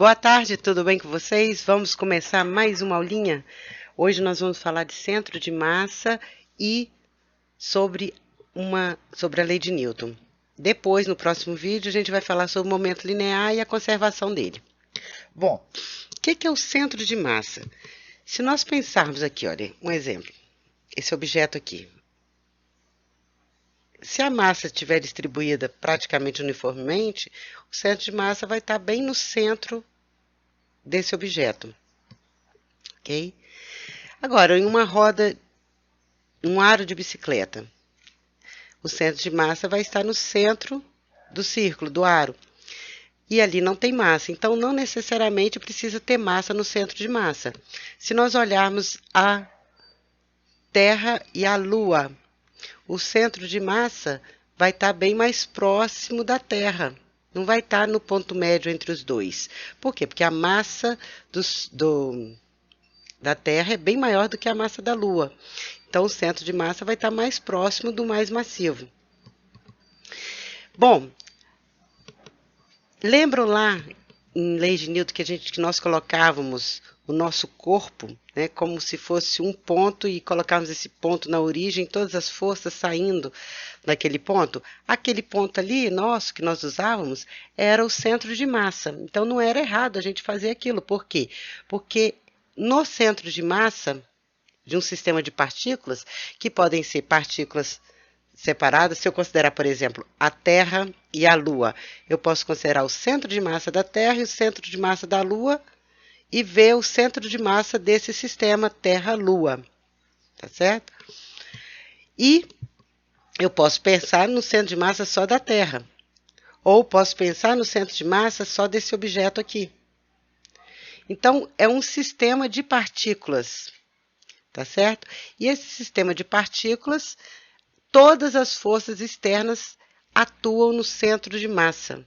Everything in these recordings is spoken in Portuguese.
Boa tarde, tudo bem com vocês? Vamos começar mais uma aulinha. Hoje nós vamos falar de centro de massa e sobre a lei de Newton. Depois, no próximo vídeo, a gente vai falar sobre o momento linear e a conservação dele. Bom, o que é o centro de massa? Se nós pensarmos aqui, olha, um exemplo. Esse objeto aqui. Se a massa estiver distribuída praticamente uniformemente, o centro de massa vai estar bem no centro desse objeto, ok? Agora, em uma roda, um aro de bicicleta, o centro de massa vai estar no centro do círculo, do aro, e ali não tem massa, então não necessariamente precisa ter massa no centro de massa. Se nós olharmos a Terra e a Lua, o centro de massa vai estar bem mais próximo da Terra. Não vai estar no ponto médio entre os dois. Por quê? Porque a massa da Terra é bem maior do que a massa da Lua. Então, o centro de massa vai estar mais próximo do mais massivo. Bom, lembram lá em Lei de Newton que nós colocávamos o nosso corpo, né, como se fosse um ponto e colocávamos esse ponto na origem, todas as forças saindo daquele ponto? Aquele ponto ali, nosso, que nós usávamos, era o centro de massa. Então, não era errado a gente fazer aquilo. Por quê? Porque no centro de massa de um sistema de partículas, que podem ser partículas separadas, se eu considerar, por exemplo, a Terra e a Lua, eu posso considerar o centro de massa da Terra e o centro de massa da Lua e ver o centro de massa desse sistema Terra-Lua, tá certo? E eu posso pensar no centro de massa só da Terra, ou posso pensar no centro de massa só desse objeto aqui. Então, é um sistema de partículas, tá certo? E esse sistema de partículas, todas as forças externas atuam no centro de massa.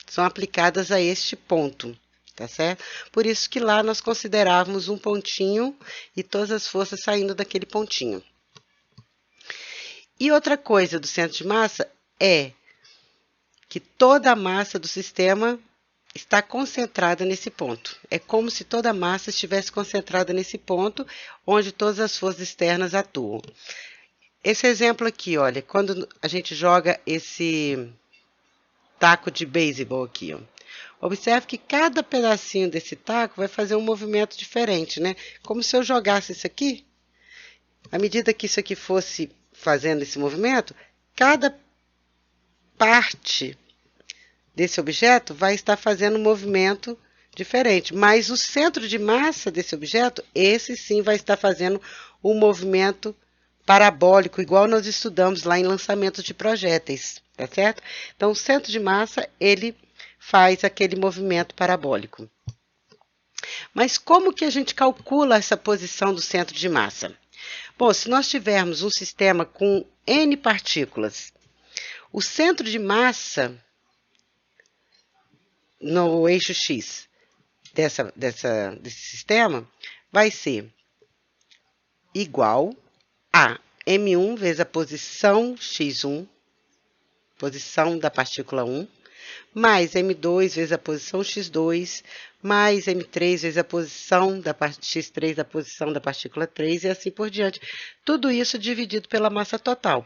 São aplicadas a este ponto, tá certo? Por isso que lá nós considerávamos um pontinho e todas as forças saindo daquele pontinho. E outra coisa do centro de massa é que toda a massa do sistema está concentrada nesse ponto. É como se toda a massa estivesse concentrada nesse ponto, onde todas as forças externas atuam. Esse exemplo aqui, olha, quando a gente joga esse taco de beisebol aqui, ó. Observe que cada pedacinho desse taco vai fazer um movimento diferente, né? Como se eu jogasse isso aqui. À medida que isso aqui fosse fazendo esse movimento, cada parte desse objeto vai estar fazendo um movimento diferente. Mas o centro de massa desse objeto, esse sim vai estar fazendo um movimento parabólico, igual nós estudamos lá em lançamentos de projéteis, tá certo? Então, o centro de massa, ele faz aquele movimento parabólico. Mas como que a gente calcula essa posição do centro de massa? Bom, se nós tivermos um sistema com N partículas, o centro de massa no eixo X desse sistema vai ser igual a M1 vezes a posição X1, posição da partícula 1, mais M2 vezes a posição X2, mais M3 vezes a posição da X3 da posição da partícula 3 e assim por diante. Tudo isso dividido pela massa total,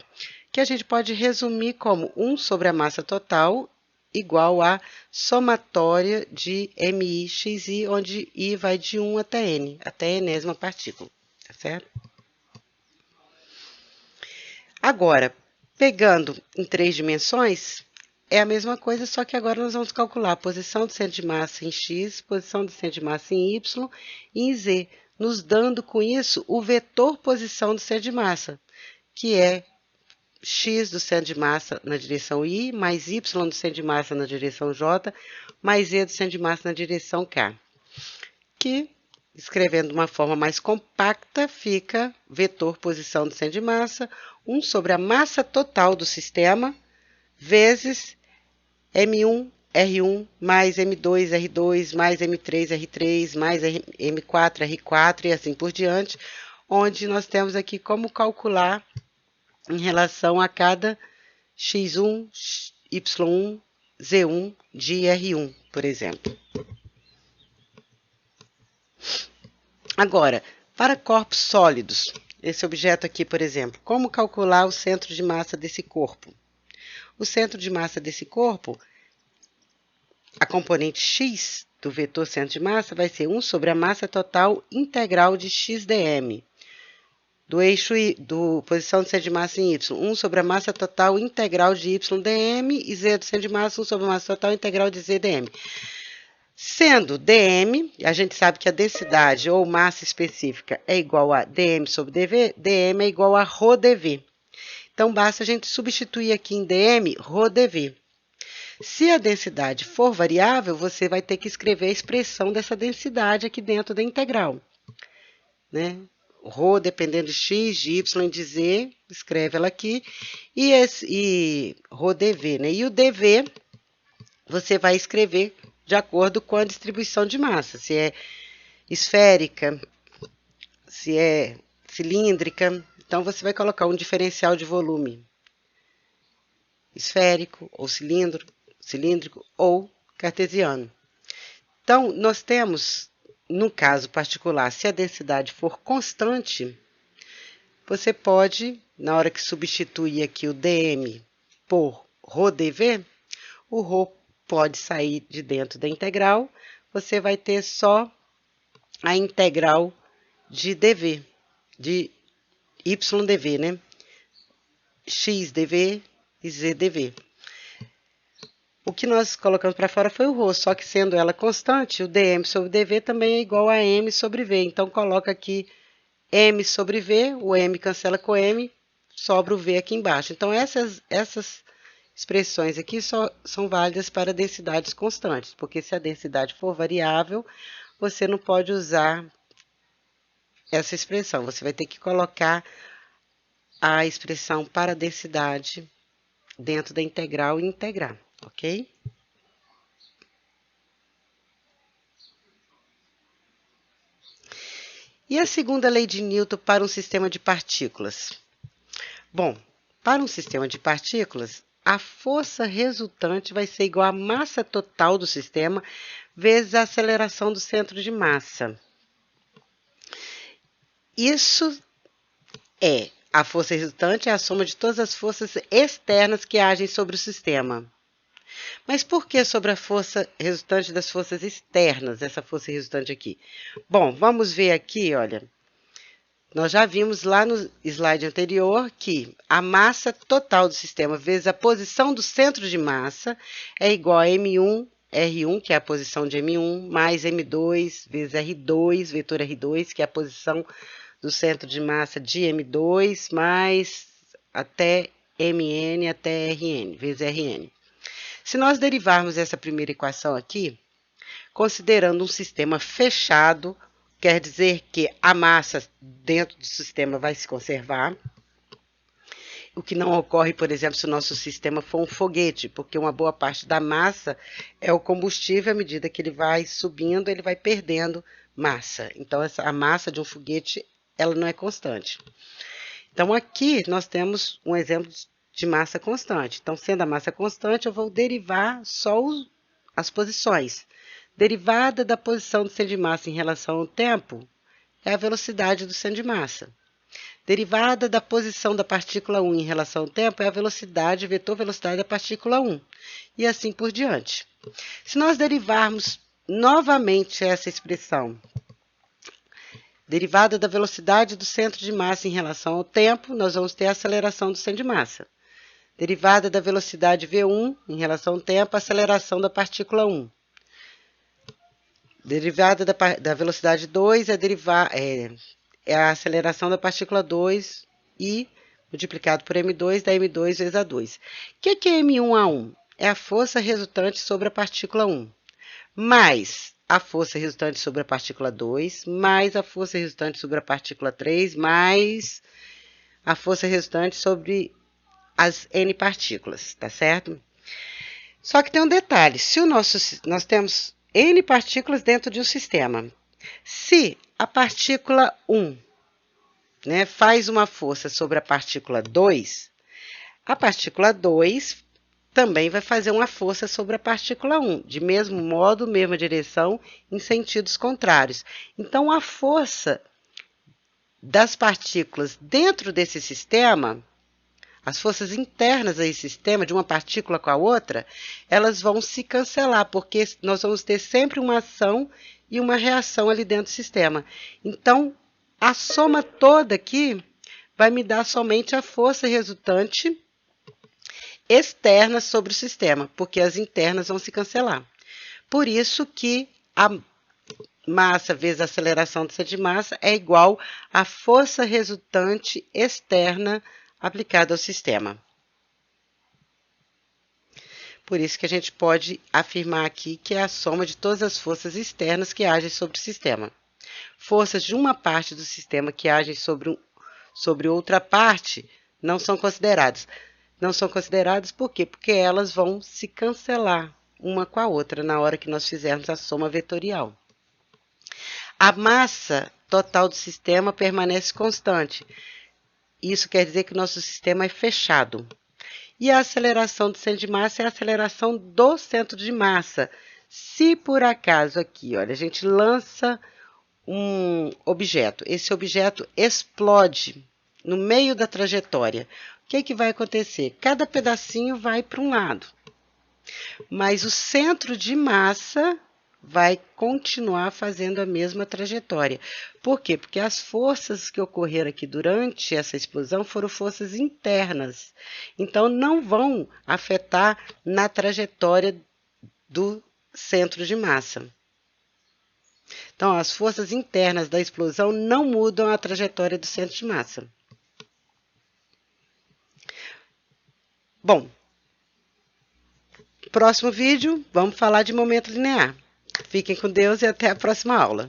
que a gente pode resumir como 1 sobre a massa total igual a somatória de MI, XI, onde I vai de 1 até N, até a enésima partícula, tá certo? Agora, pegando em 3 dimensões, é a mesma coisa, só que agora nós vamos calcular a posição do centro de massa em X, posição do centro de massa em Y e em Z, nos dando com isso o vetor posição do centro de massa, que é X do centro de massa na direção I, mais Y do centro de massa na direção J, mais Z do centro de massa na direção K, que, escrevendo de uma forma mais compacta, fica vetor posição do centro de massa, 1 sobre a massa total do sistema, vezes M1, R1, mais M2, R2, mais M3, R3, mais M4, R4 e assim por diante, onde nós temos aqui como calcular em relação a cada X1, Y1 Z1 de R1, por exemplo. Agora, para corpos sólidos, esse objeto aqui, por exemplo, como calcular o centro de massa desse corpo? O centro de massa desse corpo, a componente x do vetor centro de massa vai ser 1 sobre a massa total integral de xdm. Do eixo do posição do centro de massa em y, 1 sobre a massa total integral de ydm, e z do centro de massa, 1 sobre a massa total integral de zdm. Sendo dm, a gente sabe que a densidade ou massa específica é igual a dm sobre dv, dm é igual a ρdv. Então, basta a gente substituir aqui em dm, ρdv. Se a densidade for variável, você vai ter que escrever a expressão dessa densidade aqui dentro da integral, né? Rho, dependendo de x, de y e de z, escreve ela aqui, e ρdv, né? E o dv, você vai escrever de acordo com a distribuição de massa, se é esférica, se é cilíndrica. Então, você vai colocar um diferencial de volume esférico, ou cilíndrico, ou cartesiano. Então, nós temos, no caso particular, se a densidade for constante, você pode, na hora que substituir aqui o dm por ρdv, o ρ pode sair de dentro da integral, você vai ter só a integral de dv, de ydv, né? xdv e zdv. O que nós colocamos para fora foi o ρ, só que sendo ela constante, o dm sobre dv também é igual a m sobre v. Então, coloca aqui m sobre v, o m cancela com m, sobra o v aqui embaixo. Então, essas expressões aqui só são válidas para densidades constantes, porque se a densidade for variável, você não pode usar essa expressão. Você vai ter que colocar a expressão para densidade dentro da integral e integrar, ok? E a segunda lei de Newton para um sistema de partículas? Bom, para um sistema de partículas, a força resultante vai ser igual à massa total do sistema vezes a aceleração do centro de massa. Isso é, a força resultante é a soma de todas as forças externas que agem sobre o sistema. Mas por que sobre a força resultante das forças externas, essa força resultante aqui? Bom, vamos ver aqui, olha. Nós já vimos lá no slide anterior que a massa total do sistema vezes a posição do centro de massa é igual a M1, R1, que é a posição de M1, mais M2 vezes R2, vetor R2, que é a posição do centro de massa de M2, mais até Mn até Rn, vezes Rn. Se nós derivarmos essa primeira equação aqui, considerando um sistema fechado, quer dizer que a massa dentro do sistema vai se conservar, o que não ocorre, por exemplo, se o nosso sistema for um foguete, porque uma boa parte da massa é o combustível, à medida que ele vai subindo, ele vai perdendo massa. Então, a massa de um foguete, ela não é constante. Então, aqui nós temos um exemplo de massa constante. Então, sendo a massa constante, eu vou derivar só as posições. Derivada da posição do centro de massa em relação ao tempo é a velocidade do centro de massa. Derivada da posição da partícula 1 em relação ao tempo é a velocidade, vetor velocidade da partícula 1. E assim por diante. Se nós derivarmos novamente essa expressão, derivada da velocidade do centro de massa em relação ao tempo, nós vamos ter a aceleração do centro de massa. Derivada da velocidade v1 em relação ao tempo, a aceleração da partícula 1. Derivada da velocidade 2 é a aceleração da partícula 2 e multiplicado por m2 dá m2 vezes a2. O que é m1a1? É a força resultante sobre a partícula 1, mais a força resultante sobre a partícula 2, mais a força resultante sobre a partícula 3, mais a força resultante sobre as n partículas, tá certo? Só que tem um detalhe, se nós temos n partículas dentro de um sistema, se a partícula 1, né, faz uma força sobre a partícula 2, a partícula 2 também vai fazer uma força sobre a partícula 1, de mesmo modo, mesma direção, em sentidos contrários. Então, a força das partículas dentro desse sistema, as forças internas a esse sistema, de uma partícula com a outra, elas vão se cancelar, porque nós vamos ter sempre uma ação e uma reação ali dentro do sistema. Então, a soma toda aqui vai me dar somente a força resultante externa sobre o sistema, porque as internas vão se cancelar. Por isso que a massa vezes a aceleração do centro de massa é igual à força resultante externa aplicada ao sistema. Por isso que a gente pode afirmar aqui que é a soma de todas as forças externas que agem sobre o sistema. Forças de uma parte do sistema que agem sobre outra parte não são consideradas. Não são consideradas por quê? Porque elas vão se cancelar uma com a outra na hora que nós fizermos a soma vetorial. A massa total do sistema permanece constante. Isso quer dizer que o nosso sistema é fechado. E a aceleração do centro de massa é a aceleração do centro de massa. Se por acaso aqui, olha, a gente lança um objeto, esse objeto explode no meio da trajetória, o que vai acontecer? Cada pedacinho vai para um lado, mas o centro de massa vai continuar fazendo a mesma trajetória. Por quê? Porque as forças que ocorreram aqui durante essa explosão foram forças internas. Então, não vão afetar na trajetória do centro de massa. Então, as forças internas da explosão não mudam a trajetória do centro de massa. Bom, próximo vídeo, vamos falar de momento linear. Fiquem com Deus e até a próxima aula.